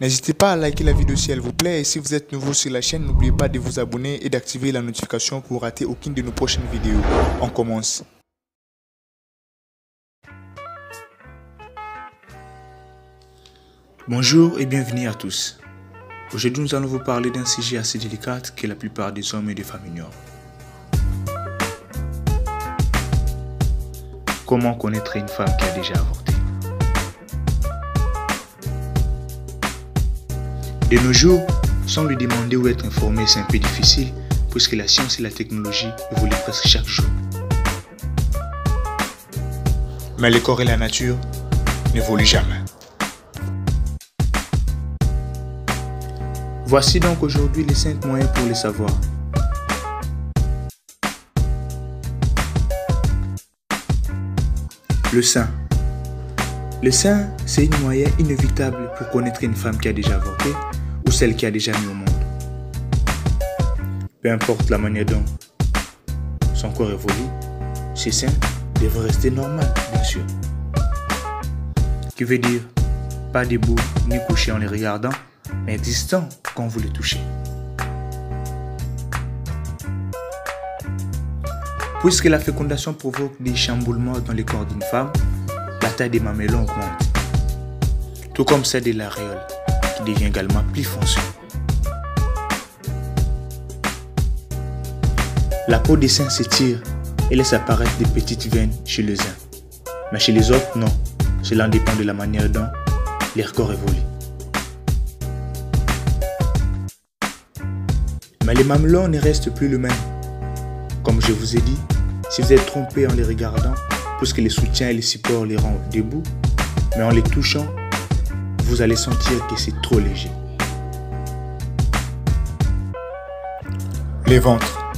N'hésitez pas à liker la vidéo si elle vous plaît et si vous êtes nouveau sur la chaîne, n'oubliez pas de vous abonner et d'activer la notification pour rater aucune de nos prochaines vidéos. On commence. Bonjour et bienvenue à tous. Aujourd'hui nous allons vous parler d'un sujet assez délicat que la plupart des hommes et des femmes ignorent. Comment connaître une femme qui a déjà avorté? De nos jours, sans lui demander ou être informé, c'est un peu difficile puisque la science et la technologie évoluent presque chaque jour. Mais le corps et la nature n'évoluent jamais. Voici donc aujourd'hui les 5 moyens pour le savoir. Le sein. Le sein, c'est une moyen inévitable pour connaître une femme qui a déjà avorté ou celle qui a déjà mis au monde. Peu importe la manière dont son corps évolue, ses seins devraient rester normal, bien sûr. Qui veut dire pas debout ni couché en les regardant, mais existant quand vous les touchez. Puisque la fécondation provoque des chamboulements dans le corps d'une femme, la taille des mamelons augmente, tout comme celle de l'aréole, qui devient également plus foncée. La peau des seins s'étire et laisse apparaître des petites veines chez les uns, mais chez les autres, non. Cela dépend de la manière dont leur corps évolue. Mais les mamelons ne restent plus le même. Comme je vous ai dit, si vous êtes trompé en les regardant, puisque les soutiens et les supports les rendent debout, mais en les touchant, vous allez sentir que c'est trop léger. Les ventres.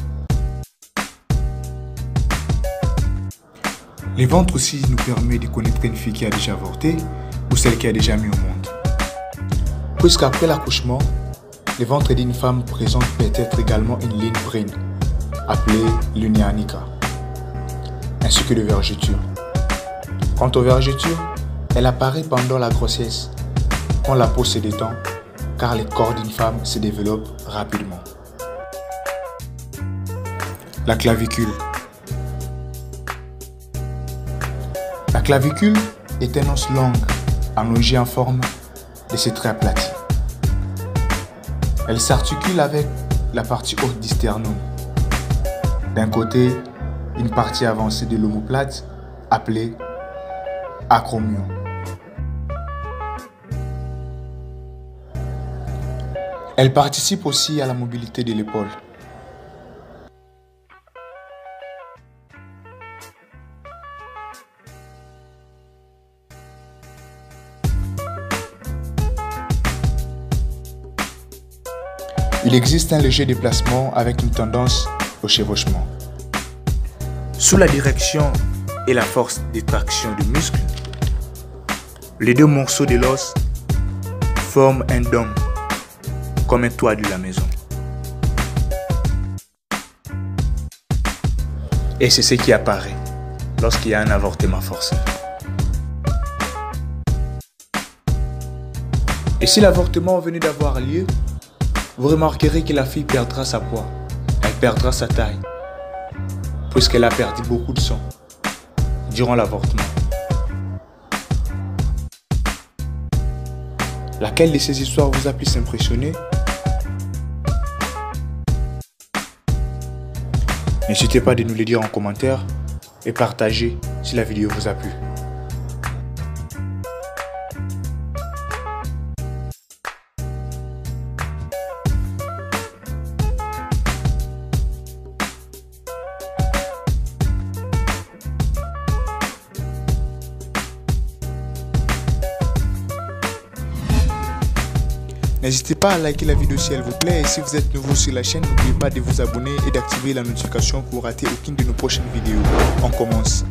Les ventres aussi nous permettent de connaître une fille qui a déjà avorté ou celle qui a déjà mis au monde. Puisqu'après l'accouchement, le ventre d'une femme présente peut-être également une ligne brune, appelée l'unianica, ainsi que de vergetures. Quant aux vergetures, elle apparaît pendant la grossesse, quand la peau se détend, car le corps d'une femme se développe rapidement. La clavicule. La clavicule est un os long, allongé en forme de ses traits aplatis. Elle s'articule avec la partie haute du sternum. D'un côté, une partie avancée de l'omoplate appelée acromion. Elle participe aussi à la mobilité de l'épaule. Il existe un léger déplacement avec une tendance au chevauchement. Sous la direction et la force de traction du muscle, les deux morceaux de l'os forment un dôme, comme un toit de la maison. Et c'est ce qui apparaît lorsqu'il y a un avortement forcé. Et si l'avortement venait d'avoir lieu, vous remarquerez que la fille perdra sa poids, elle perdra sa taille, puisqu'elle a perdu beaucoup de sang durant l'avortement. Laquelle de ces histoires vous a plus impressionné? N'hésitez pas de nous le dire en commentaire et partagez si la vidéo vous a plu. N'hésitez pas à liker la vidéo si elle vous plaît et si vous êtes nouveau sur la chaîne, n'oubliez pas de vous abonner et d'activer la notification pour rater aucune de nos prochaines vidéos. On commence.